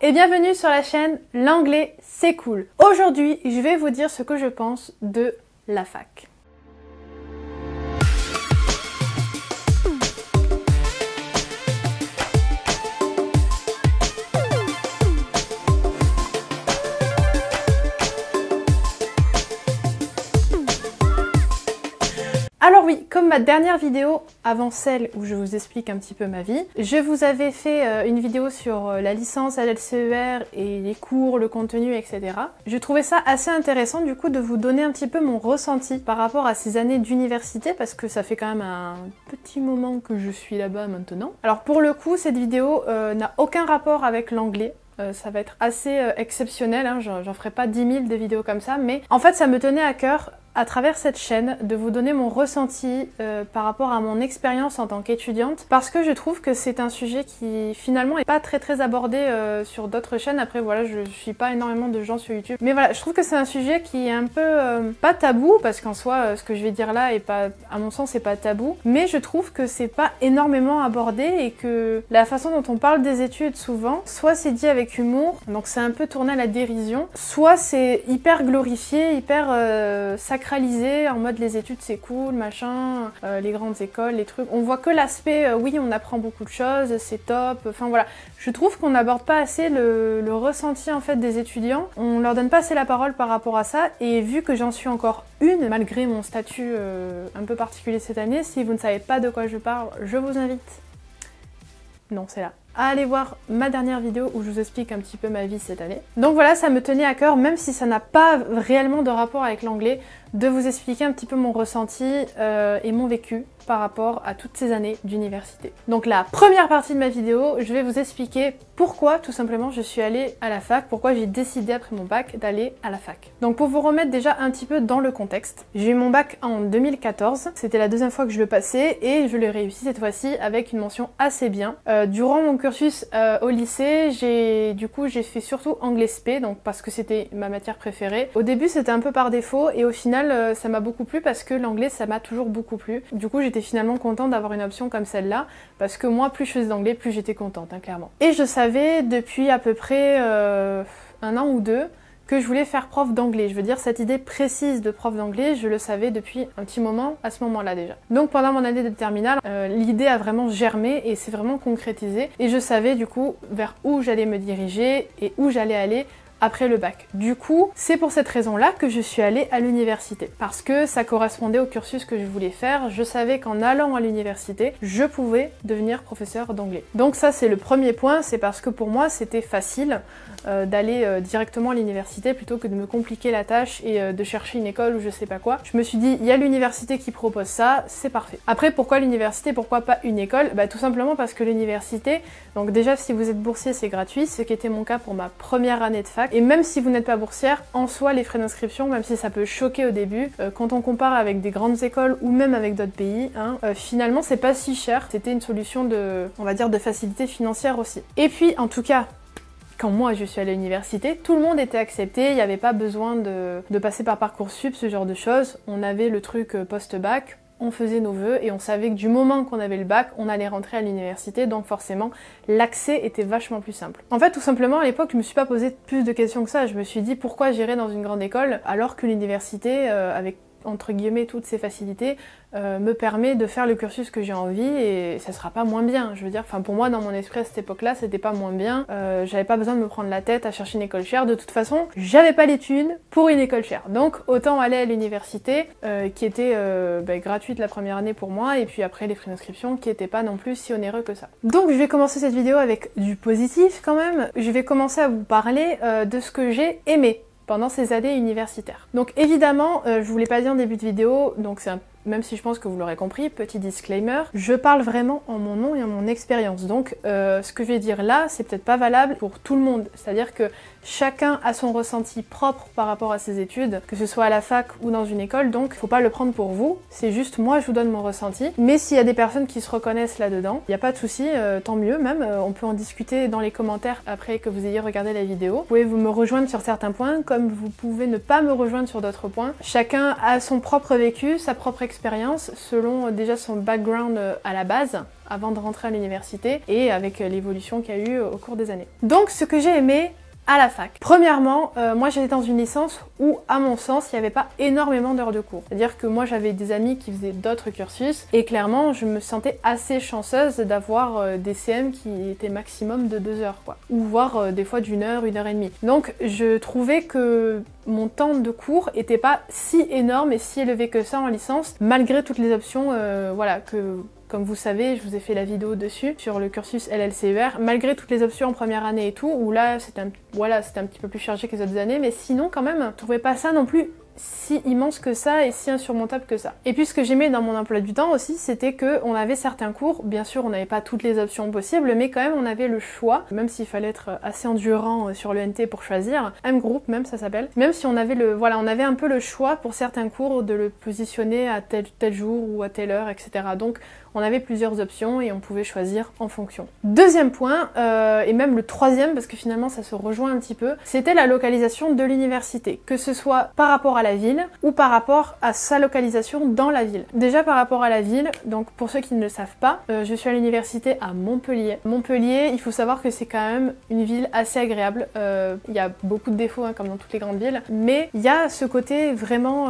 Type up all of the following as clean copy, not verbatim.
et bienvenue sur la chaîne L'anglais c'est cool. Aujourd'hui, je vais vous dire ce que je pense de la fac. Alors oui, comme ma dernière vidéo avant celle où je vous explique un petit peu ma vie, je vous avais fait une vidéo sur la licence à l'LCER et les cours, le contenu, etc. Je trouvais ça assez intéressant du coup de vous donner un petit peu mon ressenti par rapport à ces années d'université parce que ça fait quand même un petit moment que je suis là-bas maintenant. Alors pour le coup, cette vidéo n'a aucun rapport avec l'anglais. Ça va être assez exceptionnel, hein. J'en ferai pas 10 000 de vidéos comme ça, mais en fait ça me tenait à cœur à travers cette chaîne de vous donner mon ressenti par rapport à mon expérience en tant qu'étudiante parce que je trouve que c'est un sujet qui finalement est pas très abordé sur d'autres chaînes. Après voilà, je suis pas énormément de gens sur YouTube, mais voilà, je trouve que c'est un sujet qui est un peu pas tabou parce qu'en soi ce que je vais dire là est pas, à mon sens c'est pas tabou, mais je trouve que c'est pas énormément abordé et que la façon dont on parle des études souvent, soit c'est dit avec humour, donc c'est un peu tourné à la dérision, soit c'est hyper glorifié, hyper sacralisé, en mode les études c'est cool, machin, les grandes écoles, les trucs. On voit que l'aspect oui on apprend beaucoup de choses, c'est top, enfin voilà. Je trouve qu'on n'aborde pas assez le ressenti en fait des étudiants, on leur donne pas assez la parole par rapport à ça, et vu que j'en suis encore une, malgré mon statut un peu particulier cette année, si vous ne savez pas de quoi je parle, je vous invite, non c'est là, à aller voir ma dernière vidéo où je vous explique un petit peu ma vie cette année. Donc voilà, ça me tenait à cœur, même si ça n'a pas réellement de rapport avec l'anglais, de vous expliquer un petit peu mon ressenti et mon vécu par rapport à toutes ces années d'université. Donc la première partie de ma vidéo, je vais vous expliquer pourquoi tout simplement je suis allée à la fac, pourquoi j'ai décidé après mon bac d'aller à la fac. Donc pour vous remettre déjà un petit peu dans le contexte, j'ai eu mon bac en 2014, c'était la deuxième fois que je le passais et je l'ai réussi cette fois-ci avec une mention assez bien. Durant mon cursus au lycée, j'ai fait surtout anglais spé, donc parce que c'était ma matière préférée. Au début c'était un peu par défaut et au final ça m'a beaucoup plu parce que l'anglais ça m'a toujours beaucoup plu. Du coup j'étais finalement contente d'avoir une option comme celle-là parce que moi plus je faisais d'anglais plus j'étais contente, hein, clairement. Et je savais depuis à peu près un an ou deux que je voulais faire prof d'anglais. Je veux dire, cette idée précise de prof d'anglais, je le savais depuis un petit moment, à ce moment-là déjà. Donc pendant mon année de terminale, l'idée a vraiment germé et s'est vraiment concrétisée. Et je savais du coup vers où j'allais me diriger et où j'allais aller après le bac. Du coup, c'est pour cette raison-là que je suis allée à l'université. Parce que ça correspondait au cursus que je voulais faire. Je savais qu'en allant à l'université, je pouvais devenir professeur d'anglais. Donc ça, c'est le premier point. C'est parce que pour moi, c'était facile d'aller directement à l'université plutôt que de me compliquer la tâche et de chercher une école ou je sais pas quoi. Je me suis dit, il y a l'université qui propose ça, c'est parfait. Après, pourquoi l'université? Pourquoi pas une école? Bah tout simplement parce que l'université, donc déjà si vous êtes boursier, c'est gratuit, ce qui était mon cas pour ma première année de fac. Et même si vous n'êtes pas boursière, en soi, les frais d'inscription, même si ça peut choquer au début, quand on compare avec des grandes écoles ou même avec d'autres pays, hein, finalement, c'est pas si cher. C'était une solution de, on va dire, de facilité financière aussi. Et puis, en tout cas, quand moi je suis allée à l'université, tout le monde était accepté, il n'y avait pas besoin de passer par Parcoursup, ce genre de choses. On avait le truc post-bac, on faisait nos vœux et on savait que du moment qu'on avait le bac, on allait rentrer à l'université, donc forcément l'accès était vachement plus simple. En fait, tout simplement à l'époque, je me suis pas posé plus de questions que ça. Je me suis dit pourquoi j'irais dans une grande école alors que l'université, avec entre guillemets toutes ces facilités, me permet de faire le cursus que j'ai envie et ça sera pas moins bien. Je veux dire, enfin pour moi dans mon esprit à cette époque-là, c'était pas moins bien. J'avais pas besoin de me prendre la tête à chercher une école chère. De toute façon, j'avais pas les thunes pour une école chère. Donc autant aller à l'université qui était gratuite la première année pour moi et puis après les frais d'inscription qui étaient pas non plus si onéreux que ça. Donc je vais commencer cette vidéo avec du positif quand même. Je vais commencer à vous parler de ce que j'ai aimé pendant ces années universitaires. Donc évidemment, je vous l'ai pas dit en début de vidéo, donc c'est même si je pense que vous l'aurez compris, petit disclaimer, je parle vraiment en mon nom et en mon expérience. Donc ce que je vais dire là, c'est peut-être pas valable pour tout le monde. C'est-à-dire que chacun a son ressenti propre par rapport à ses études, que ce soit à la fac ou dans une école, donc faut pas le prendre pour vous. C'est juste moi, je vous donne mon ressenti. Mais s'il y a des personnes qui se reconnaissent là-dedans, il n'y a pas de souci, tant mieux même. On peut en discuter dans les commentaires après que vous ayez regardé la vidéo. Vous pouvez me rejoindre sur certains points, comme vous pouvez ne pas me rejoindre sur d'autres points. Chacun a son propre vécu, sa propre expérience, selon déjà son background à la base, avant de rentrer à l'université et avec l'évolution qu'il y a eu au cours des années. Donc ce que j'ai aimé à la fac. Premièrement, moi j'étais dans une licence où, à mon sens, il n'y avait pas énormément d'heures de cours. C'est-à-dire que moi j'avais des amis qui faisaient d'autres cursus et clairement je me sentais assez chanceuse d'avoir des CM qui étaient maximum de 2 heures quoi. Ou voire des fois d'1 heure, 1 heure et demie. Donc je trouvais que mon temps de cours était pas si énorme et si élevé que ça en licence, malgré toutes les options voilà, que... Comme vous savez, je vous ai fait la vidéo dessus, sur le cursus LLCER, malgré toutes les options en première année et tout, où là, c'était un petit peu plus chargé que les autres années, mais sinon, quand même, je trouvais pas ça non plus si immense que ça et si insurmontable que ça. Et puis ce que j'aimais dans mon emploi du temps aussi, c'était qu'on avait certains cours, bien sûr on n'avait pas toutes les options possibles, mais quand même on avait le choix, même s'il fallait être assez endurant sur le NT pour choisir, M-Group même ça s'appelle, même si on avait on avait un peu le choix pour certains cours de le positionner à tel jour ou à telle heure, etc. Donc on avait plusieurs options et on pouvait choisir en fonction. Deuxième point, et même le troisième, parce que finalement ça se rejoint un petit peu, c'était la localisation de l'université, que ce soit par rapport à la ville ou par rapport à sa localisation dans la ville. Déjà par rapport à la ville, donc pour ceux qui ne le savent pas, je suis à l'université à Montpellier. Montpellier, il faut savoir que c'est quand même une ville assez agréable. Il y a beaucoup de défauts hein, comme dans toutes les grandes villes, mais il y a ce côté vraiment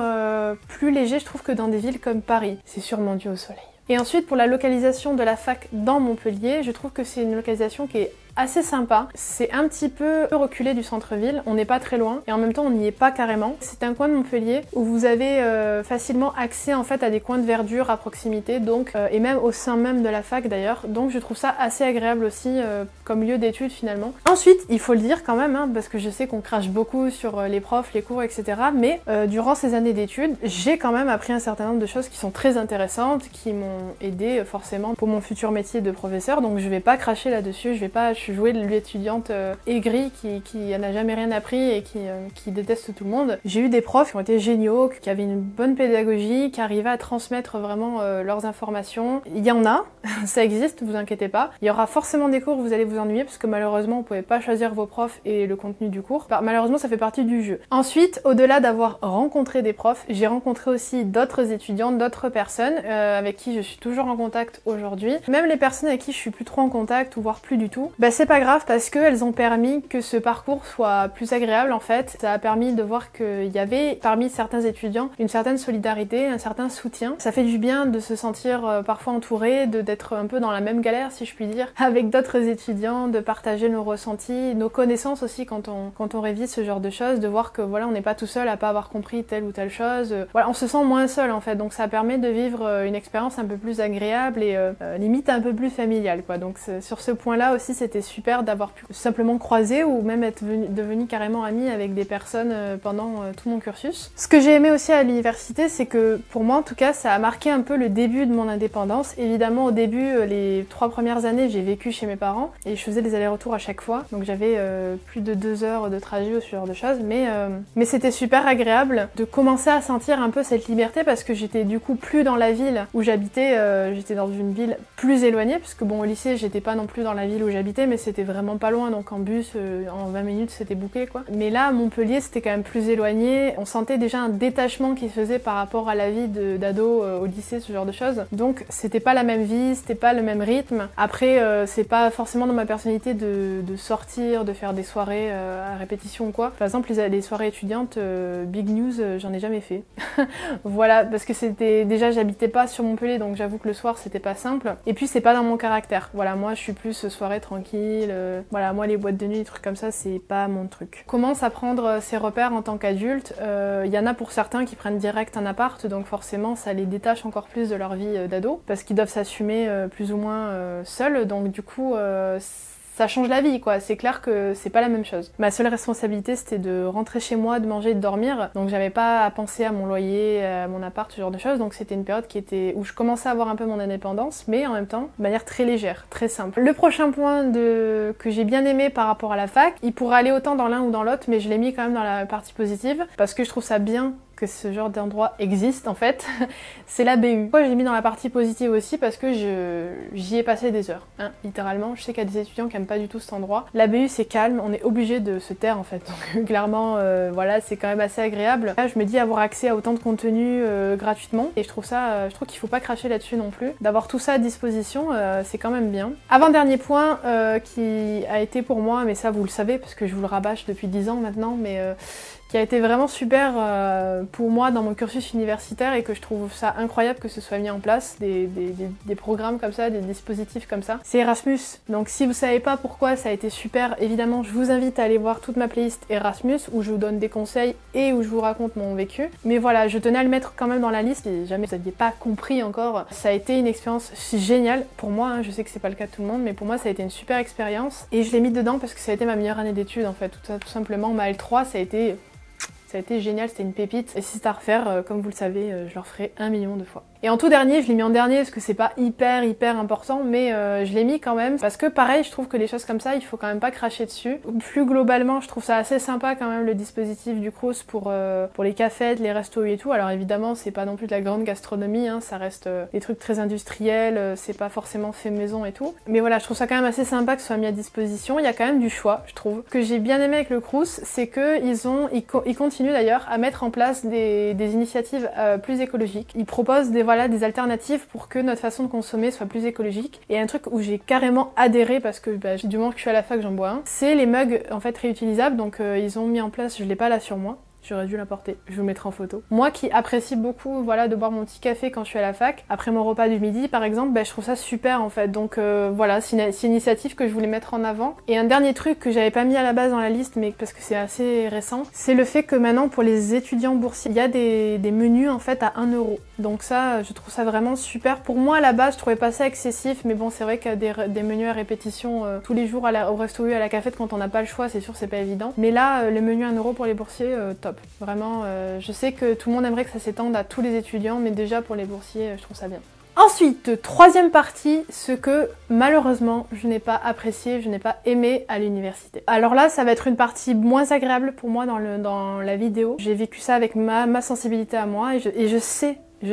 plus léger je trouve que dans des villes comme Paris. C'est sûrement dû au soleil. Et ensuite pour la localisation de la fac dans Montpellier, je trouve que c'est une localisation qui est assez sympa. C'est un petit peu reculé du centre-ville, on n'est pas très loin et en même temps on n'y est pas carrément. C'est un coin de Montpellier où vous avez facilement accès en fait à des coins de verdure à proximité donc et même au sein même de la fac d'ailleurs. Donc je trouve ça assez agréable aussi comme lieu d'études finalement. Ensuite, il faut le dire quand même hein, parce que je sais qu'on crache beaucoup sur les profs, les cours, etc. Mais durant ces années d'études, j'ai quand même appris un certain nombre de choses qui sont très intéressantes, qui m'ont aidé forcément pour mon futur métier de professeur. Donc je vais pas cracher là-dessus, je suis jouée l'étudiante aigrie qui n'a jamais rien appris et qui déteste tout le monde. J'ai eu des profs qui ont été géniaux, qui avaient une bonne pédagogie, qui arrivaient à transmettre vraiment leurs informations. Il y en a, ça existe, vous inquiétez pas. Il y aura forcément des cours où vous allez vous ennuyer parce que malheureusement vous pouvez pas choisir vos profs et le contenu du cours. Malheureusement ça fait partie du jeu. Ensuite, au-delà d'avoir rencontré des profs, j'ai rencontré aussi d'autres étudiants, d'autres personnes avec qui je suis toujours en contact aujourd'hui. Même les personnes avec qui je suis plus trop en contact ou voire plus du tout, c'est pas grave parce qu'elles ont permis que ce parcours soit plus agréable en fait. Ça a permis de voir qu'il y avait parmi certains étudiants une certaine solidarité, un certain soutien. Ça fait du bien de se sentir parfois entouré, d'être un peu dans la même galère si je puis dire, avec d'autres étudiants, de partager nos ressentis, nos connaissances aussi quand on révise ce genre de choses, de voir que voilà on n'est pas tout seul à pas avoir compris telle ou telle chose. Voilà, on se sent moins seul en fait, donc ça permet de vivre une expérience un peu plus agréable et limite un peu plus familiale quoi. Donc sur ce point-là aussi c'était super d'avoir pu simplement croiser ou même être devenu carrément amie avec des personnes pendant tout mon cursus. Ce que j'ai aimé aussi à l'université, c'est que pour moi en tout cas, ça a marqué un peu le début de mon indépendance. Évidemment au début, les 3 premières années, j'ai vécu chez mes parents et je faisais des allers-retours à chaque fois. Donc j'avais plus de 2 heures de trajet ou ce genre de choses, mais c'était super agréable de commencer à sentir un peu cette liberté parce que j'étais du coup plus dans la ville où j'habitais, j'étais dans une ville plus éloignée parce que bon au lycée, j'étais pas non plus dans la ville où j'habitais, mais c'était vraiment pas loin, donc en bus, en 20 minutes c'était bouclé quoi. Mais là, à Montpellier, c'était quand même plus éloigné, on sentait déjà un détachement qui se faisait par rapport à la vie d'ado au lycée, ce genre de choses. Donc c'était pas la même vie, c'était pas le même rythme. Après, c'est pas forcément dans ma personnalité de sortir, de faire des soirées à répétition ou quoi. Par exemple, les soirées étudiantes, big news, j'en ai jamais fait. Voilà, parce que c'était déjà, j'habitais pas sur Montpellier, donc j'avoue que le soir c'était pas simple. Et puis c'est pas dans mon caractère. Voilà, moi je suis plus soirée tranquille. Voilà, moi les boîtes de nuit, des trucs comme ça, c'est pas mon truc. Commence à prendre ses repères en tant qu'adulte. Y en a pour certains qui prennent direct un appart, donc forcément ça les détache encore plus de leur vie d'ado, parce qu'ils doivent s'assumer plus ou moins seuls, donc du coup ça change la vie quoi, c'est clair que c'est pas la même chose. Ma seule responsabilité c'était de rentrer chez moi, de manger et de dormir, donc j'avais pas à penser à mon loyer, à mon appart, ce genre de choses, donc c'était une période où je commençais à avoir un peu mon indépendance, mais en même temps de manière très légère, très simple. Le prochain point que j'ai bien aimé par rapport à la fac, il pourrait aller autant dans l'un ou dans l'autre, mais je l'ai mis quand même dans la partie positive, parce que je trouve ça bien que ce genre d'endroit existe en fait, c'est la BU. Pourquoi je l'ai mis dans la partie positive aussi? Parce que j'y ai passé des heures, hein, littéralement. Je sais qu'il y a des étudiants qui aiment pas du tout cet endroit. La BU c'est calme, on est obligé de se taire en fait, donc clairement voilà, c'est quand même assez agréable. Là je me dis avoir accès à autant de contenu gratuitement, et je trouve qu'il faut pas cracher là-dessus non plus. D'avoir tout ça à disposition, c'est quand même bien. Avant-dernier point qui a été pour moi, mais ça vous le savez parce que je vous le rabâche depuis 10 ans maintenant, mais qui a été vraiment super pour moi dans mon cursus universitaire et que je trouve ça incroyable que ce soit mis en place, des programmes comme ça, des dispositifs comme ça. C'est Erasmus. Donc si vous savez pas pourquoi ça a été super, évidemment je vous invite à aller voir toute ma playlist Erasmus où je vous donne des conseils et où je vous raconte mon vécu. Mais voilà, je tenais à le mettre quand même dans la liste si jamais vous n'aviez pas compris encore. Ça a été une expérience géniale pour moi, hein. Je sais que c'est pas le cas de tout le monde, mais pour moi ça a été une super expérience et je l'ai mis dedans parce que ça a été ma meilleure année d'études en fait. Tout simplement, ma L3 ça a été génial, c'était une pépite. Et si c'est à refaire, comme vous le savez, je le referai 1 million de fois. Et en tout dernier, je l'ai mis en dernier parce que c'est pas hyper important, mais je l'ai mis quand même parce que pareil, je trouve que les choses comme ça, il faut quand même pas cracher dessus. Plus globalement, je trouve ça assez sympa quand même le dispositif du Crous pour les cafettes, les restos et tout. Alors évidemment, c'est pas non plus de la grande gastronomie, hein, ça reste des trucs très industriels, c'est pas forcément fait maison et tout. Mais voilà, je trouve ça quand même assez sympa que ce soit mis à disposition. Il y a quand même du choix, je trouve. Ce que j'ai bien aimé avec le Crous, c'est que ils continuent d'ailleurs à mettre en place des initiatives plus écologiques. Ils proposent des alternatives pour que notre façon de consommer soit plus écologique. Et un truc où j'ai carrément adhéré parce que du moment que je suis à la fac j'en bois un, c'est les mugs en fait réutilisables. Donc ils ont mis en place, je l'ai pas là sur moi, j'aurais dû l'apporter, je vous mettrai en photo. Moi qui apprécie beaucoup voilà, de boire mon petit café quand je suis à la fac, après mon repas du midi par exemple, je trouve ça super en fait. Donc voilà, c'est une initiative que je voulais mettre en avant. Et un dernier truc que j'avais pas mis à la base dans la liste, mais parce que c'est assez récent, c'est le fait que maintenant pour les étudiants boursiers, il y a des menus en fait à 1 €. Donc ça, je trouve ça vraiment super. Pour moi à la base, je trouvais pas ça excessif, mais bon c'est vrai qu'il y a des menus à répétition tous les jours au resto à la cafette quand on n'a pas le choix, c'est sûr c'est pas évident. Mais là, le menu 1 € pour les boursiers, top. Vraiment, je sais que tout le monde aimerait que ça s'étende à tous les étudiants, mais déjà pour les boursiers, je trouve ça bien. Ensuite, troisième partie, ce que malheureusement je n'ai pas apprécié, je n'ai pas aimé à l'université. Alors là, ça va être une partie moins agréable pour moi dans la vidéo. J'ai vécu ça avec ma sensibilité à moi et je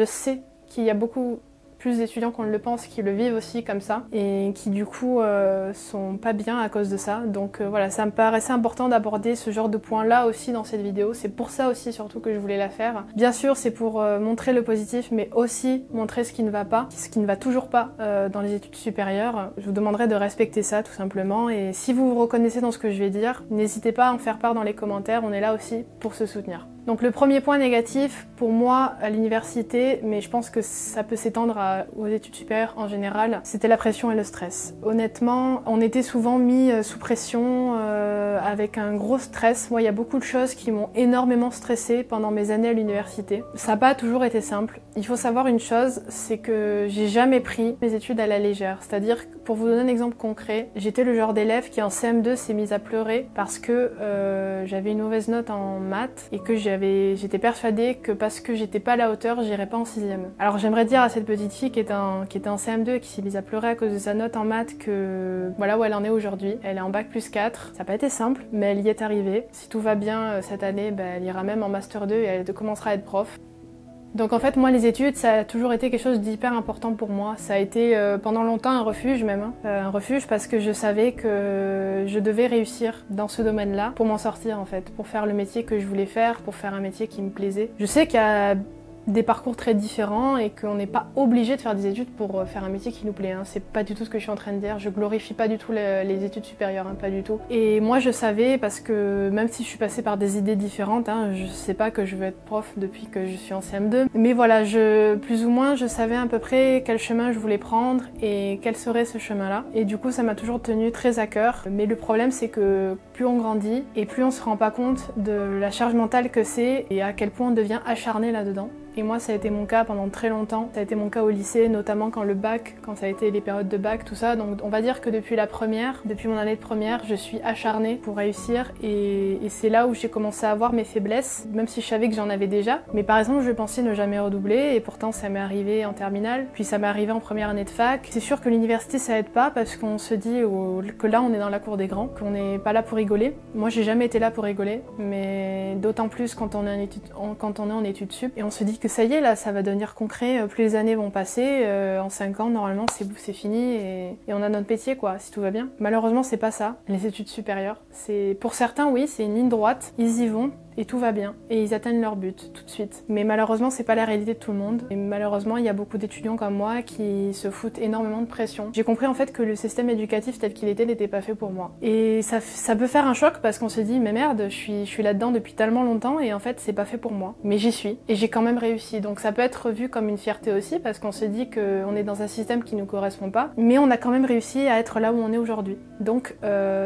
sais qu'il y a beaucoup plus d'étudiants qu'on ne le pense qui le vivent aussi comme ça et qui du coup sont pas bien à cause de ça. Donc voilà, ça me paraissait important d'aborder ce genre de points là aussi dans cette vidéo. C'est pour ça aussi surtout que je voulais la faire. Bien sûr c'est pour montrer le positif mais aussi montrer ce qui ne va pas, ce qui ne va toujours pas dans les études supérieures. Je vous demanderai de respecter ça tout simplement et si vous vous reconnaissez dans ce que je vais dire, n'hésitez pas à en faire part dans les commentaires, on est là aussi pour se soutenir. Donc le premier point négatif pour moi à l'université, mais je pense que ça peut s'étendre aux études supérieures en général, c'était la pression et le stress. Honnêtement, on était souvent mis sous pression avec un gros stress. Moi, il y a beaucoup de choses qui m'ont énormément stressée pendant mes années à l'université. Ça n'a pas toujours été simple. Il faut savoir une chose, c'est que j'ai jamais pris mes études à la légère. C'est-à-dire, pour vous donner un exemple concret, j'étais le genre d'élève qui en CM2 s'est mise à pleurer parce que j'avais une mauvaise note en maths et que j'étais persuadée que parce que j'étais pas à la hauteur, j'irais pas en 6e. Alors j'aimerais dire à cette petite fille qui était en CM2 et qui s'est mise à pleurer à cause de sa note en maths que voilà où elle en est aujourd'hui. Elle est en bac plus 4. Ça n'a pas été simple, mais elle y est arrivée. Si tout va bien cette année, elle ira même en master 2 et elle commencera à être prof. Donc en fait moi les études ça a toujours été quelque chose d'hyper important pour moi. Ça a été pendant longtemps un refuge même, hein. Un refuge parce que je savais que je devais réussir dans ce domaine-là pour m'en sortir en fait, pour faire le métier que je voulais faire, pour faire un métier qui me plaisait. Je sais qu'il y a des parcours très différents et qu'on n'est pas obligé de faire des études pour faire un métier qui nous plaît, hein. C'est pas du tout ce que je suis en train de dire, je glorifie pas du tout les études supérieures, hein, pas du tout. Et moi je savais parce que même si je suis passée par des idées différentes, hein, je sais pas que je veux être prof depuis que je suis en CM2, mais voilà, plus ou moins je savais à peu près quel chemin je voulais prendre et quel serait ce chemin-là. Et du coup ça m'a toujours tenu très à cœur, mais le problème c'est que plus on grandit et plus on se rend pas compte de la charge mentale que c'est et à quel point on devient acharné là-dedans. Et moi, ça a été mon cas pendant très longtemps. Ça a été mon cas au lycée, notamment quand ça a été les périodes de bac, tout ça. Donc on va dire que depuis mon année de première, je suis acharnée pour réussir. Et c'est là où j'ai commencé à avoir mes faiblesses, même si je savais que j'en avais déjà. Mais par exemple, je pensais ne jamais redoubler, et pourtant ça m'est arrivé en terminale, puis ça m'est arrivé en première année de fac. C'est sûr que l'université, ça aide pas, parce qu'on se dit que là, on est dans la cour des grands, qu'on n'est pas là pour rigoler. Moi, j'ai jamais été là pour rigoler, mais d'autant plus quand on est en études sup, et on se dit que ça y est, là, ça va devenir concret, plus les années vont passer, en 5 ans, normalement, c'est fini, et on a notre métier, quoi, si tout va bien. Malheureusement, c'est pas ça, les études supérieures. Pour certains, oui, c'est une ligne droite, ils y vont, et tout va bien, et ils atteignent leur but tout de suite. Mais malheureusement, c'est pas la réalité de tout le monde, et malheureusement, il y a beaucoup d'étudiants comme moi qui se foutent énormément de pression. J'ai compris en fait que le système éducatif tel qu'il était n'était pas fait pour moi. Et ça peut faire un choc parce qu'on se dit, mais merde, je suis là-dedans depuis tellement longtemps, et en fait, c'est pas fait pour moi. Mais j'y suis, et j'ai quand même réussi. Donc ça peut être vu comme une fierté aussi, parce qu'on se dit qu'on est dans un système qui nous correspond pas, mais on a quand même réussi à être là où on est aujourd'hui. Donc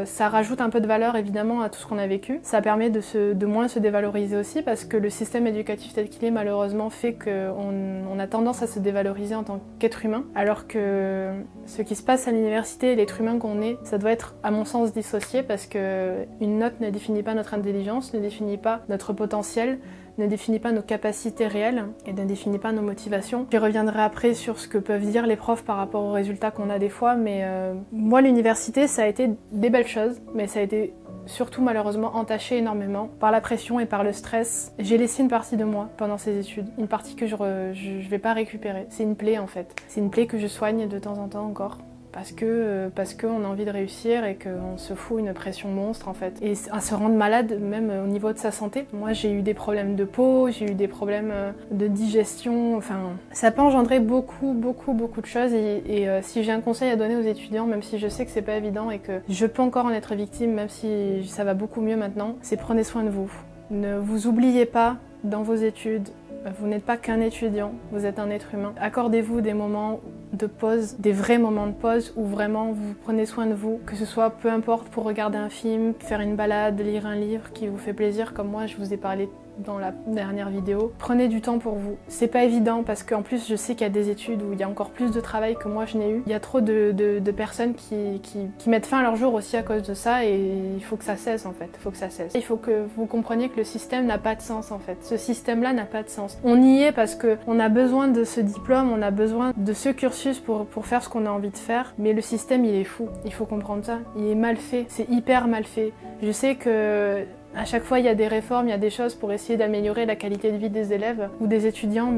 ça rajoute un peu de valeur évidemment à tout ce qu'on a vécu. Ça permet de moins se dévaloriser aussi, parce que le système éducatif tel qu'il est malheureusement fait qu'on a tendance à se dévaloriser en tant qu'être humain, alors que ce qui se passe à l'université, l'être humain qu'on est, ça doit être à mon sens dissocié, parce que une note ne définit pas notre intelligence, ne définit pas notre potentiel, ne définit pas nos capacités réelles et ne définit pas nos motivations. Je reviendrai après sur ce que peuvent dire les profs par rapport aux résultats qu'on a des fois, mais moi l'université ça a été des belles choses, mais ça a été surtout malheureusement entaché énormément par la pression et par le stress. J'ai laissé une partie de moi pendant ces études, une partie que je vais pas récupérer. C'est une plaie en fait, c'est une plaie que je soigne de temps en temps encore. Parce qu'on a envie de réussir et qu'on se fout une pression monstre en fait. Et à se rendre malade même au niveau de sa santé. Moi j'ai eu des problèmes de peau, j'ai eu des problèmes de digestion, enfin ça peut engendrer beaucoup de choses et si j'ai un conseil à donner aux étudiants, même si je sais que c'est pas évident et que je peux encore en être victime, même si ça va beaucoup mieux maintenant, c'est prenez soin de vous. Ne vous oubliez pas dans vos études. Vous n'êtes pas qu'un étudiant, vous êtes un être humain. Accordez-vous des moments de pause, des vrais moments de pause où vraiment vous prenez soin de vous, que ce soit peu importe pour regarder un film, faire une balade, lire un livre qui vous fait plaisir comme moi je vous ai parlé dans la dernière vidéo. Prenez du temps pour vous. C'est pas évident parce qu'en plus je sais qu'il y a des études où il y a encore plus de travail que moi je n'ai eu. Il y a trop de personnes qui mettent fin à leur jour aussi à cause de ça et il faut que ça cesse en fait. Il faut que ça cesse. Il faut que vous compreniez que le système n'a pas de sens en fait. Ce système-là n'a pas de sens. On y est parce qu'on a besoin de ce diplôme, on a besoin de ce cursus pour faire ce qu'on a envie de faire, mais le système il est fou. Il faut comprendre ça. Il est mal fait. C'est hyper mal fait. Je sais que à chaque fois, il y a des réformes, il y a des choses pour essayer d'améliorer la qualité de vie des élèves ou des étudiants,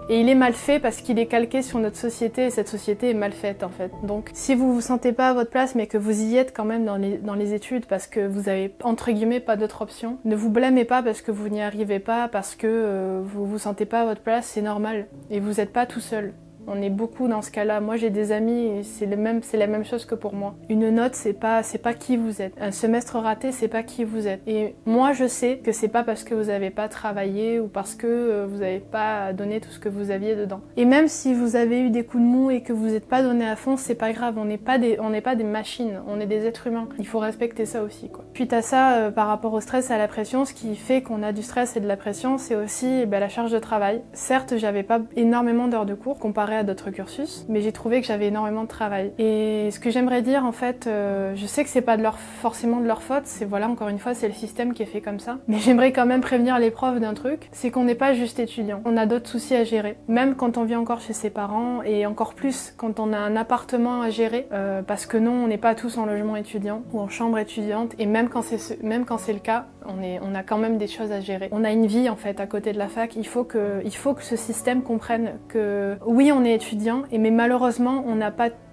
et il est mal fait parce qu'il est calqué sur notre société et cette société est mal faite en fait. Donc, si vous vous sentez pas à votre place, mais que vous y êtes quand même dans les études parce que vous avez entre guillemets pas d'autre option, ne vous blâmez pas parce que vous n'y arrivez pas, parce que vous vous sentez pas à votre place, c'est normal et vous n'êtes pas tout seul. On est beaucoup dans ce cas-là. Moi, j'ai des amis et c'est la même chose que pour moi. Une note, c'est pas qui vous êtes. Un semestre raté, c'est pas qui vous êtes. Et moi, je sais que c'est pas parce que vous avez pas travaillé ou parce que vous avez pas donné tout ce que vous aviez dedans. Et même si vous avez eu des coups de mou et que vous n'êtes pas donné à fond, c'est pas grave. On n'est pas des machines. On est des êtres humains. Il faut respecter ça aussi, quoi. Suite à ça, par rapport au stress et à la pression, ce qui fait qu'on a du stress et de la pression, c'est aussi la charge de travail. Certes, j'avais pas énormément d'heures de cours comparé à d'autres cursus, mais j'ai trouvé que j'avais énormément de travail. Et ce que j'aimerais dire, en fait, je sais que c'est pas forcément de leur faute, voilà, encore une fois, c'est le système qui est fait comme ça. Mais j'aimerais quand même prévenir les profs d'un truc, c'est qu'on n'est pas juste étudiant. On a d'autres soucis à gérer. Même quand on vit encore chez ses parents, et encore plus quand on a un appartement à gérer, parce que non, on n'est pas tous en logement étudiant ou en chambre étudiante, et même quand c'est le cas, on a quand même des choses à gérer. On a une vie, en fait, à côté de la fac. Il faut que ce système comprenne que, oui, on est étudiant, mais malheureusement,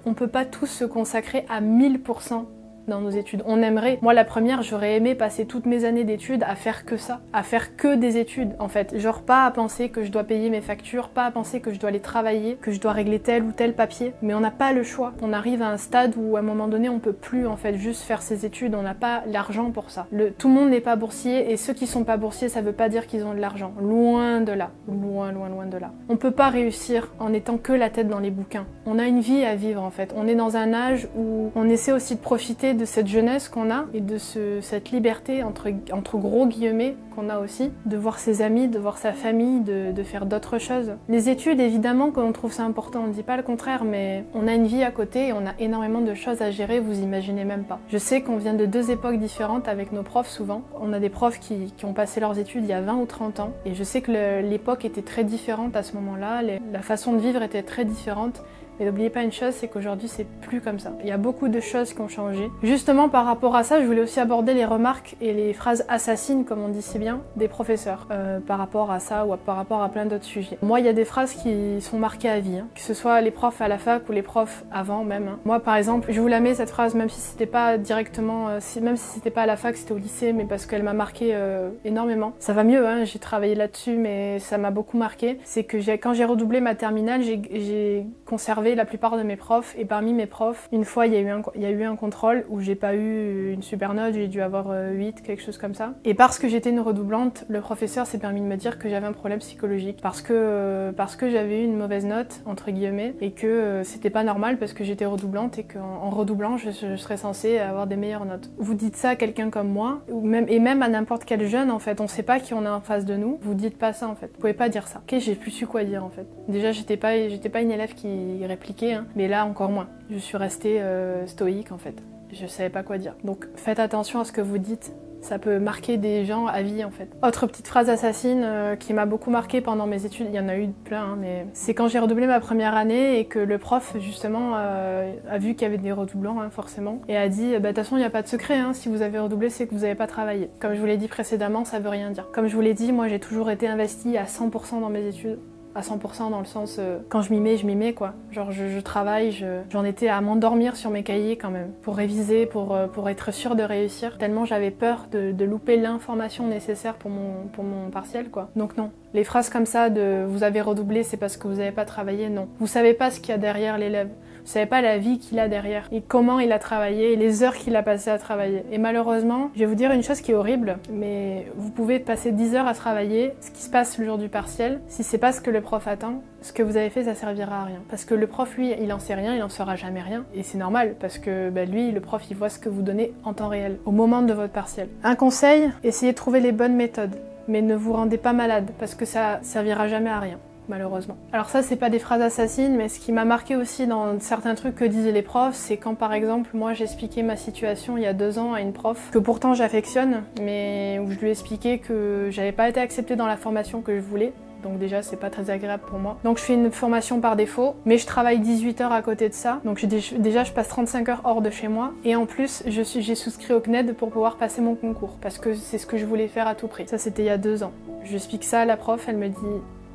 on peut pas tous se consacrer à 1000% dans nos études. On aimerait, moi la première, j'aurais aimé passer toutes mes années d'études à faire que ça, à faire que des études en fait. Genre pas à penser que je dois payer mes factures, pas à penser que je dois aller travailler, que je dois régler tel ou tel papier, mais on n'a pas le choix. On arrive à un stade où à un moment donné on peut plus en fait juste faire ses études, on n'a pas l'argent pour ça. Tout le monde n'est pas boursier et ceux qui sont pas boursiers ça veut pas dire qu'ils ont de l'argent. Loin de là, loin de là. On peut pas réussir en étant que la tête dans les bouquins. On a une vie à vivre en fait. On est dans un âge où on essaie aussi de profiter de cette jeunesse qu'on a et de cette liberté entre gros guillemets qu'on a aussi, de voir ses amis, de voir sa famille, de faire d'autres choses. Les études, évidemment, qu'on trouve ça important, on ne dit pas le contraire, mais on a une vie à côté et on a énormément de choses à gérer, vous imaginez même pas. Je sais qu'on vient de deux époques différentes avec nos profs souvent. On a des profs qui ont passé leurs études il y a 20 ou 30 ans et je sais que l'époque était très différente à ce moment-là, la façon de vivre était très différente. Mais n'oubliez pas une chose, c'est qu'aujourd'hui c'est plus comme ça. Il y a beaucoup de choses qui ont changé. Justement par rapport à ça, je voulais aussi aborder les remarques et les phrases assassines, comme on dit si bien, des professeurs par rapport à ça ou par rapport à plein d'autres sujets. Moi, il y a des phrases qui sont marquées à vie, que ce soit les profs à la fac ou les profs avant même. Moi par exemple, je vous la mets cette phrase, même si c'était pas directement, même si c'était pas à la fac, c'était au lycée, mais parce qu'elle m'a marqué énormément. Ça va mieux, j'ai travaillé là-dessus, mais ça m'a beaucoup marqué. C'est que quand j'ai redoublé ma terminale, j'ai conservé la plupart de mes profs, et parmi mes profs, une fois il y a eu un contrôle où j'ai pas eu une super note, j'ai dû avoir 8, quelque chose comme ça. Et parce que j'étais une redoublante, le professeur s'est permis de me dire que j'avais un problème psychologique parce que j'avais eu une mauvaise note entre guillemets et que c'était pas normal parce que j'étais redoublante et qu'en redoublant je serais censée avoir des meilleures notes. Vous dites ça à quelqu'un comme moi et même à n'importe quel jeune en fait, on sait pas qui on a en face de nous, vous dites pas ça en fait. Vous pouvez pas dire ça. Ok, j'ai plus su quoi dire en fait. Déjà j'étais pas une élève qui répliquait, mais là encore moins. Je suis restée stoïque en fait. Je savais pas quoi dire. Donc faites attention à ce que vous dites. Ça peut marquer des gens à vie en fait. Autre petite phrase assassine qui m'a beaucoup marquée pendant mes études, il y en a eu plein, mais c'est quand j'ai redoublé ma première année et que le prof justement a vu qu'il y avait des redoublants forcément et a dit de toute façon il n'y a pas de secret, si vous avez redoublé c'est que vous n'avez pas travaillé. Comme je vous l'ai dit précédemment, ça veut rien dire. Comme je vous l'ai dit, moi j'ai toujours été investie à 100% dans mes études. À 100% dans le sens quand je m'y mets quoi. Genre je travaille, j'en étais à m'endormir sur mes cahiers quand même pour réviser, pour être sûre de réussir. Tellement j'avais peur de louper l'information nécessaire pour mon partiel quoi. Donc non. Les phrases comme ça de vous avez redoublé c'est parce que vous n'avez pas travaillé, non. Vous savez pas ce qu'il y a derrière l'élève. Vous savez pas la vie qu'il a derrière et comment il a travaillé et les heures qu'il a passées à travailler. Et malheureusement, je vais vous dire une chose qui est horrible, mais vous pouvez passer 10 heures à travailler, ce qui se passe le jour du partiel, si c'est pas ce que le prof attend, ce que vous avez fait ça servira à rien. Parce que le prof lui, il en sait rien, il en saura jamais rien. Et c'est normal parce que lui, le prof, il voit ce que vous donnez en temps réel, au moment de votre partiel. Un conseil, essayez de trouver les bonnes méthodes, mais ne vous rendez pas malade parce que ça servira jamais à rien. Malheureusement. Alors ça c'est pas des phrases assassines, mais ce qui m'a marqué aussi dans certains trucs que disaient les profs, c'est quand par exemple moi j'expliquais ma situation il y a 2 ans à une prof que pourtant j'affectionne, mais où je lui expliquais que j'avais pas été acceptée dans la formation que je voulais. Donc déjà c'est pas très agréable pour moi. Donc je fais une formation par défaut, mais je travaille 18 heures à côté de ça. Donc déjà je passe 35 heures hors de chez moi. Et en plus j'ai souscrit au CNED pour pouvoir passer mon concours. Parce que c'est ce que je voulais faire à tout prix. Ça c'était il y a 2 ans. Je explique ça à la prof, elle me dit...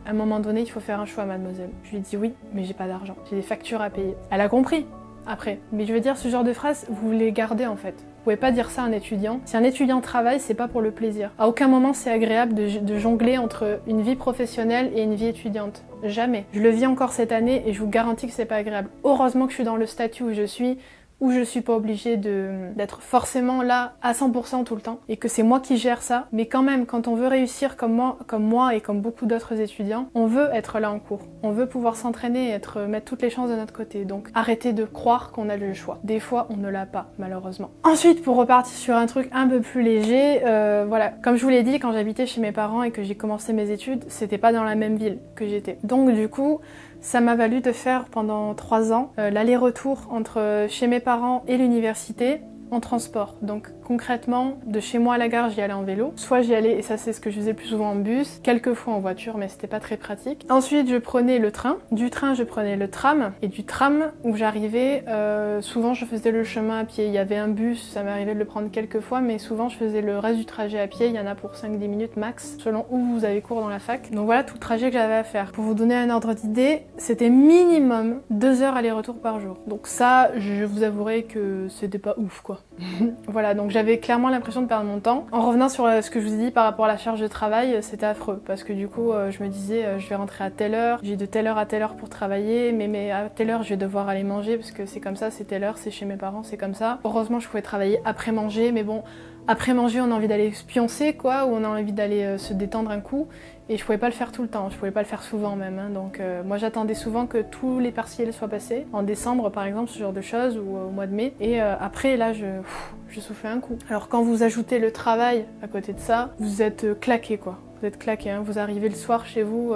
À un moment donné, il faut faire un choix, mademoiselle. Je lui dis oui, mais j'ai pas d'argent. J'ai des factures à payer. Elle a compris, après. Mais je veux dire, ce genre de phrases, vous les gardez en fait. Vous pouvez pas dire ça à un étudiant. Si un étudiant travaille, c'est pas pour le plaisir. À aucun moment, c'est agréable de jongler entre une vie professionnelle et une vie étudiante. Jamais. Je le vis encore cette année et je vous garantis que c'est pas agréable. Heureusement que je suis dans le statut où je suis pas obligée d'être forcément là à 100% tout le temps et que c'est moi qui gère ça. Mais quand même, quand on veut réussir comme moi et comme beaucoup d'autres étudiants, on veut être là en cours. On veut pouvoir s'entraîner et mettre toutes les chances de notre côté. Donc arrêtez de croire qu'on a le choix. Des fois, on ne l'a pas, malheureusement. Ensuite, pour repartir sur un truc un peu plus léger, voilà. Comme je vous l'ai dit, quand j'habitais chez mes parents et que j'ai commencé mes études, c'était pas dans la même ville que j'étais. Donc du coup, ça m'a valu de faire pendant 3 ans l'aller-retour entre chez mes parents et l'université en transport. Donc concrètement, de chez moi à la gare, j'y allais en vélo. Soit j'y allais, et ça c'est ce que je faisais le plus souvent en bus, quelques fois en voiture, mais c'était pas très pratique. Ensuite, je prenais le train. Du train, je prenais le tram. Et du tram, où j'arrivais, souvent je faisais le chemin à pied. Il y avait un bus, ça m'arrivait de le prendre quelques fois, mais souvent je faisais le reste du trajet à pied. Il y en a pour 5-10 minutes max, selon où vous avez cours dans la fac. Donc voilà tout le trajet que j'avais à faire. Pour vous donner un ordre d'idée, c'était minimum 2 heures aller-retour par jour. Donc ça, je vous avouerai que c'était pas ouf, quoi. Voilà, donc j'avais clairement l'impression de perdre mon temps. En revenant sur ce que je vous ai dit par rapport à la charge de travail, c'était affreux parce que du coup je me disais je vais rentrer à telle heure, j'ai de telle heure à telle heure pour travailler, mais à telle heure je vais devoir aller manger parce que c'est comme ça, c'est telle heure, c'est chez mes parents, c'est comme ça. Heureusement je pouvais travailler après manger, mais bon, après manger on a envie d'aller se pioncer quoi, ou on a envie d'aller se détendre un coup. Et je pouvais pas le faire tout le temps, je pouvais pas le faire souvent même. Hein. Donc moi j'attendais souvent que tous les partiels soient passés, en décembre par exemple, ce genre de choses, ou au mois de mai. Et après là je soufflais un coup. Alors quand vous ajoutez le travail à côté de ça, vous êtes claqué quoi. Vous êtes claqué, hein. Vous arrivez le soir chez vous,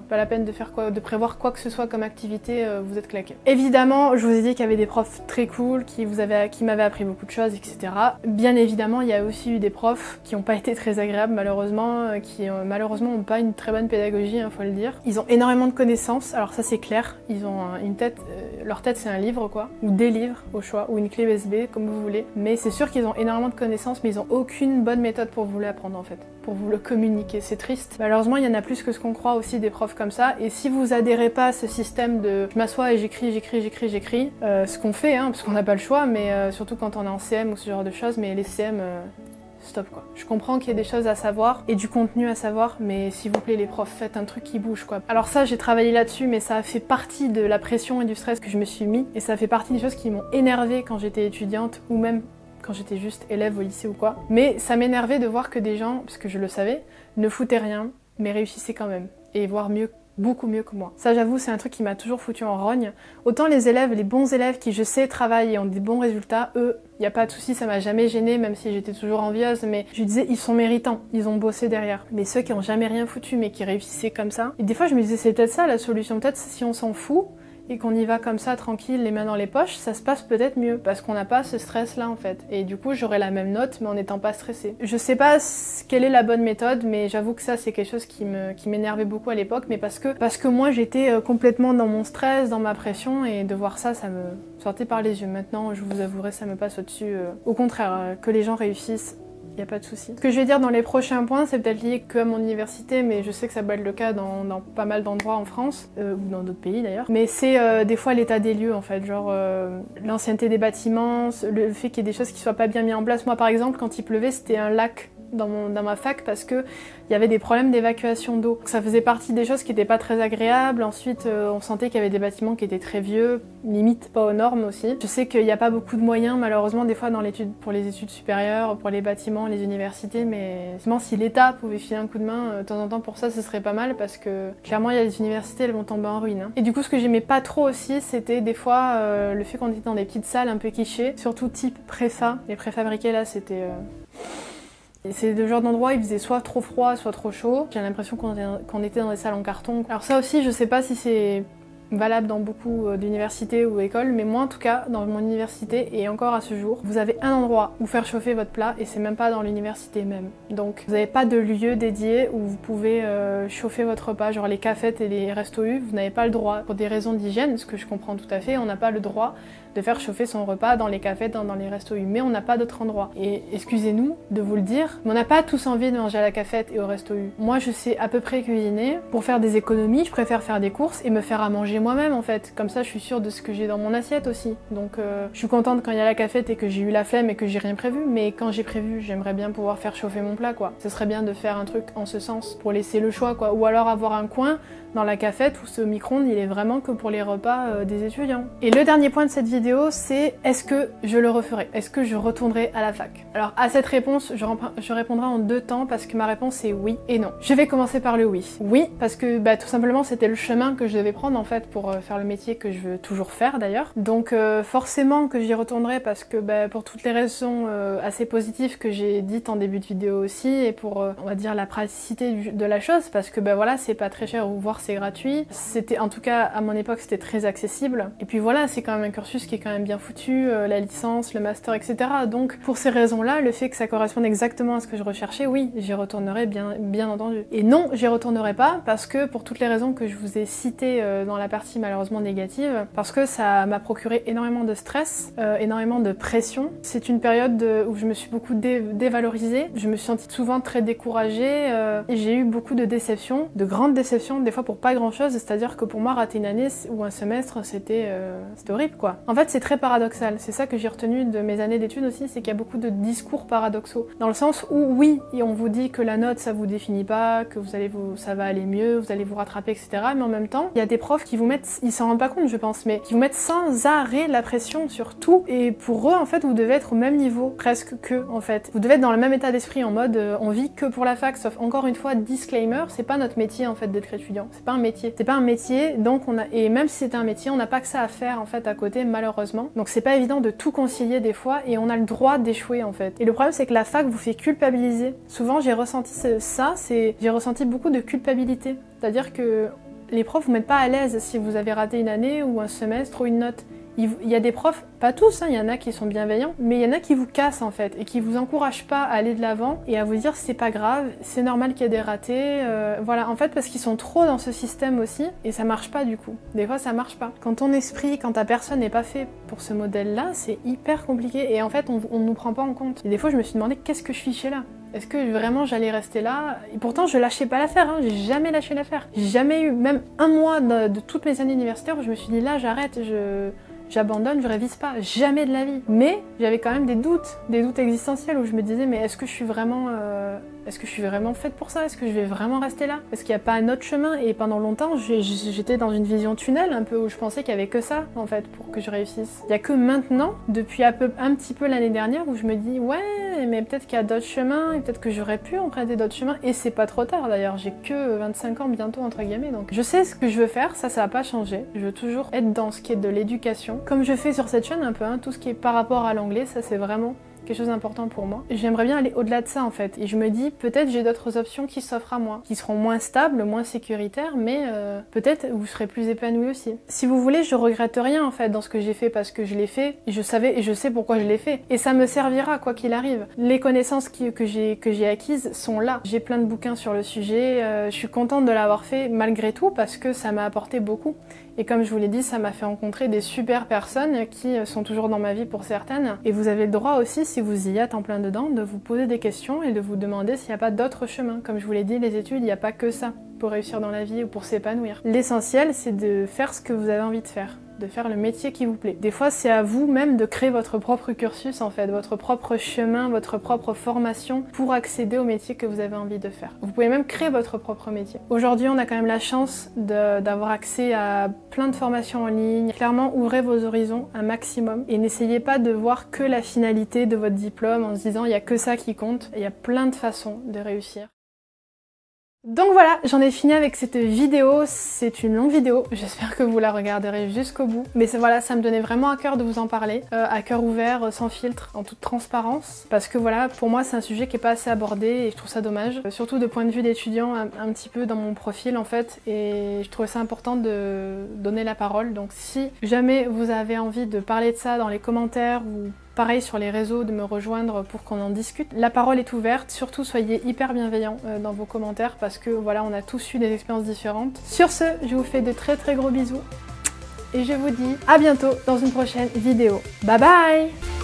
pas la peine de prévoir quoi que ce soit comme activité, vous êtes claqué. Évidemment, je vous ai dit qu'il y avait des profs très cool, qui m'avaient appris beaucoup de choses, etc. Bien évidemment, il y a aussi eu des profs qui n'ont pas été très agréables malheureusement, qui malheureusement n'ont pas une très bonne pédagogie, hein, faut le dire. Ils ont énormément de connaissances, alors ça c'est clair, ils ont une tête, leur tête c'est un livre quoi, ou des livres au choix, ou une clé USB, comme vous voulez. Mais c'est sûr qu'ils ont énormément de connaissances, mais ils ont aucune bonne méthode pour vous l'apprendre en fait, pour vous le communiquer. C'est triste. Malheureusement, il y en a plus que ce qu'on croit aussi des profs comme ça. Et si vous adhérez pas à ce système de je m'assois et j'écris, ce qu'on fait, hein, parce qu'on n'a pas le choix, mais surtout quand on est en CM ou ce genre de choses, mais les CM, stop quoi. Je comprends qu'il y a des choses à savoir et du contenu à savoir, mais s'il vous plaît les profs, faites un truc qui bouge quoi. Alors ça, j'ai travaillé là-dessus, mais ça a fait partie de la pression et du stress que je me suis mis, et ça fait partie des choses qui m'ont énervée quand j'étais étudiante, ou même quand j'étais juste élève au lycée ou quoi. Mais ça m'énervait de voir que des gens, parce que je le savais, ne foutaient rien, mais réussissaient quand même. Et voire mieux, beaucoup mieux que moi. Ça j'avoue, c'est un truc qui m'a toujours foutu en rogne. Autant les élèves, les bons élèves qui je sais travaillent et ont des bons résultats, eux, y a pas de souci, ça m'a jamais gênée, même si j'étais toujours envieuse, mais je disais, ils sont méritants, ils ont bossé derrière. Mais ceux qui ont jamais rien foutu, mais qui réussissaient comme ça, et des fois je me disais, c'est peut-être ça la solution, peut-être si on s'en fout, et qu'on y va comme ça, tranquille, les mains dans les poches, ça se passe peut-être mieux, parce qu'on n'a pas ce stress-là en fait. Et du coup, j'aurais la même note, mais en n'étant pas stressée. Je sais pas quelle est la bonne méthode, mais j'avoue que ça, c'est quelque chose qui m'énervait beaucoup à l'époque, mais parce que moi, j'étais complètement dans mon stress, dans ma pression, et de voir ça, ça me sortait par les yeux. Maintenant, je vous avouerai, ça me passe au-dessus. Au contraire, que les gens réussissent, y a pas de souci. Ce que je vais dire dans les prochains points, c'est peut-être lié que à mon université, mais je sais que ça peut être le cas dans pas mal d'endroits en France, ou dans d'autres pays d'ailleurs. Mais c'est des fois l'état des lieux en fait, genre l'ancienneté des bâtiments, le fait qu'il y ait des choses qui soient pas bien mises en place. Moi par exemple, quand il pleuvait, c'était un lac dans ma fac parce que il y avait des problèmes d'évacuation d'eau. Ça faisait partie des choses qui n'étaient pas très agréables. Ensuite, on sentait qu'il y avait des bâtiments qui étaient très vieux, limite pas aux normes aussi. Je sais qu'il n'y a pas beaucoup de moyens malheureusement des fois pour les études supérieures, pour les bâtiments, les universités, mais si l'État pouvait filer un coup de main de temps en temps pour ça, ce serait pas mal parce que clairement il y a des universités, elles vont tomber en ruine. Hein. Et du coup, ce que j'aimais pas trop aussi, c'était des fois le fait qu'on était dans des petites salles un peu quichées, surtout type préfa. Les préfabriqués là, c'était... C'est le genre d'endroit où il faisait soit trop froid, soit trop chaud. J'ai l'impression qu'on était dans des salles en carton. Alors ça aussi, je sais pas si c'est valable dans beaucoup d'universités ou écoles, mais moi en tout cas, dans mon université, et encore à ce jour, vous avez un endroit où faire chauffer votre plat, et c'est même pas dans l'université même. Donc vous n'avez pas de lieu dédié où vous pouvez chauffer votre repas, genre les cafettes et les restos U, vous n'avez pas le droit, pour des raisons d'hygiène, ce que je comprends tout à fait, on n'a pas le droit de faire chauffer son repas dans les cafés, dans les restos U, mais on n'a pas d'autre endroit. Et excusez-nous de vous le dire, mais on n'a pas tous envie de manger à la cafette et au resto U. Moi je sais à peu près cuisiner, pour faire des économies, je préfère faire des courses et me faire à manger moi-même en fait, comme ça je suis sûre de ce que j'ai dans mon assiette aussi. Donc je suis contente quand il y a la cafette et que j'ai eu la flemme et que j'ai rien prévu, mais quand j'ai prévu, j'aimerais bien pouvoir faire chauffer mon plat quoi. Ce serait bien de faire un truc en ce sens, pour laisser le choix quoi, ou alors avoir un coin dans la cafette où ce micro-ondes il est vraiment que pour les repas des étudiants. Et le dernier point de cette vidéo, c'est est-ce que je le referai? Est-ce que je retournerai à la fac? Alors à cette réponse, je répondrai en deux temps parce que ma réponse est oui et non. Je vais commencer par le oui. Oui, parce que tout simplement c'était le chemin que je devais prendre en fait pour faire le métier que je veux toujours faire d'ailleurs. Donc forcément que j'y retournerai parce que pour toutes les raisons assez positives que j'ai dites en début de vidéo aussi, et pour on va dire la praticité de la chose, parce que voilà, c'est pas très cher, ou voire c'est gratuit. C'était, en tout cas à mon époque, c'était très accessible. Et puis voilà, c'est quand même un cursus qui est quand même bien foutu, la licence, le master, etc. Donc pour ces raisons-là, le fait que ça corresponde exactement à ce que je recherchais, oui, j'y retournerai bien entendu. Et non, j'y retournerai pas parce que pour toutes les raisons que je vous ai citées dans la partie malheureusement négative, parce que ça m'a procuré énormément de stress, énormément de pression. C'est une période où je me suis beaucoup dévalorisée, je me suis sentie souvent très découragée, et j'ai eu beaucoup de déceptions, de grandes déceptions, des fois pour pas grand chose, c'est-à-dire que pour moi rater une année ou un semestre c'était horrible quoi. En fait, c'est très paradoxal. C'est ça que j'ai retenu de mes années d'études aussi, c'est qu'il y a beaucoup de discours paradoxaux. Dans le sens où, oui, on vous dit que la note, ça vous définit pas, que ça va aller mieux, vous allez vous rattraper, etc. Mais en même temps, il y a des profs qui vous mettent, ils s'en rendent pas compte, je pense, mais qui vous mettent sans arrêt la pression sur tout. Et pour eux, en fait, vous devez être au même niveau, presque que, en fait. Vous devez être dans le même état d'esprit, en mode, on vit que pour la fac, sauf encore une fois, disclaimer, c'est pas notre métier, en fait, d'être étudiant. C'est pas un métier. C'est pas un métier, donc et même si c'était un métier, on n'a pas que ça à faire, en fait, à côté, malheureusement. Donc c'est pas évident de tout concilier des fois, et on a le droit d'échouer, en fait. Et le problème, c'est que la fac vous fait culpabiliser. Souvent, j'ai ressenti j'ai ressenti beaucoup de culpabilité. C'est-à-dire que les profs vous mettent pas à l'aise si vous avez raté une année ou un semestre ou une note. Il y a des profs, pas tous, il y en a qui sont bienveillants, mais il y en a qui vous cassent en fait et qui vous encouragent pas à aller de l'avant et à vous dire c'est pas grave, c'est normal qu'il y ait des ratés, voilà, en fait parce qu'ils sont trop dans ce système aussi et ça marche pas du coup. Des fois ça marche pas. Quand ton esprit, quand ta personne n'est pas fait pour ce modèle-là, c'est hyper compliqué et en fait on nous prend pas en compte. Et des fois je me suis demandé qu'est-ce que je fichais là ? Est-ce que vraiment j'allais rester là? Et pourtant je lâchais pas l'affaire, hein. J'ai jamais lâché l'affaire. J'ai jamais eu, même un mois de toutes mes années universitaires où je me suis dit là j'arrête, j'abandonne, je révise pas, jamais de la vie. Mais j'avais quand même des doutes existentiels où je me disais mais est-ce que je suis vraiment faite pour ça? Est-ce que je vais vraiment rester là? Est-ce qu'il n'y a pas un autre chemin? Et pendant longtemps, j'étais dans une vision tunnel un peu où je pensais qu'il y avait que ça en fait pour que je réussisse. Il y a que maintenant, depuis un petit peu l'année dernière où je me dis ouais mais peut-être qu'il y a d'autres chemins et peut-être que j'aurais pu emprunter d'autres chemins et c'est pas trop tard d'ailleurs, j'ai que 25 ans bientôt entre guillemets donc je sais ce que je veux faire, ça va pas changer. Je veux toujours être dans ce qui est de l'éducation. Comme je fais sur cette chaîne un peu, hein, tout ce qui est par rapport à l'anglais, ça c'est vraiment quelque chose d'important pour moi. J'aimerais bien aller au-delà de ça en fait. Et je me dis, peut-être j'ai d'autres options qui s'offrent à moi, qui seront moins stables, moins sécuritaires, mais peut-être vous serez plus épanoui aussi. Si vous voulez, je regrette rien en fait dans ce que j'ai fait parce que je l'ai fait, et je savais et je sais pourquoi je l'ai fait. Et ça me servira quoi qu'il arrive. Les connaissances que j'ai acquises sont là. J'ai plein de bouquins sur le sujet, je suis contente de l'avoir fait malgré tout parce que ça m'a apporté beaucoup. Et comme je vous l'ai dit, ça m'a fait rencontrer des super personnes qui sont toujours dans ma vie pour certaines. Et vous avez le droit aussi, si vous y êtes en plein dedans, de vous poser des questions et de vous demander s'il n'y a pas d'autres chemins. Comme je vous l'ai dit, les études, il n'y a pas que ça pour réussir dans la vie ou pour s'épanouir. L'essentiel, c'est de faire ce que vous avez envie de faire, de faire le métier qui vous plaît. Des fois, c'est à vous même de créer votre propre cursus en fait, votre propre chemin, votre propre formation pour accéder au métier que vous avez envie de faire. Vous pouvez même créer votre propre métier. Aujourd'hui, on a quand même la chance d'avoir accès à plein de formations en ligne. Clairement, ouvrez vos horizons un maximum et n'essayez pas de voir que la finalité de votre diplôme en se disant il n'y a que ça qui compte. Il y a plein de façons de réussir. Donc voilà, j'en ai fini avec cette vidéo, c'est une longue vidéo, j'espère que vous la regarderez jusqu'au bout. Mais voilà, ça me donnait vraiment à cœur de vous en parler, à cœur ouvert, sans filtre, en toute transparence. Parce que voilà, pour moi c'est un sujet qui est pas assez abordé et je trouve ça dommage. Surtout de point de vue d'étudiant, un petit peu dans mon profil en fait. Et je trouvais ça important de donner la parole. Donc si jamais vous avez envie de parler de ça dans les commentaires ou pareil sur les réseaux, de me rejoindre pour qu'on en discute. La parole est ouverte, surtout soyez hyper bienveillants dans vos commentaires parce que voilà, on a tous eu des expériences différentes. Sur ce, je vous fais de très très gros bisous et je vous dis à bientôt dans une prochaine vidéo. Bye bye!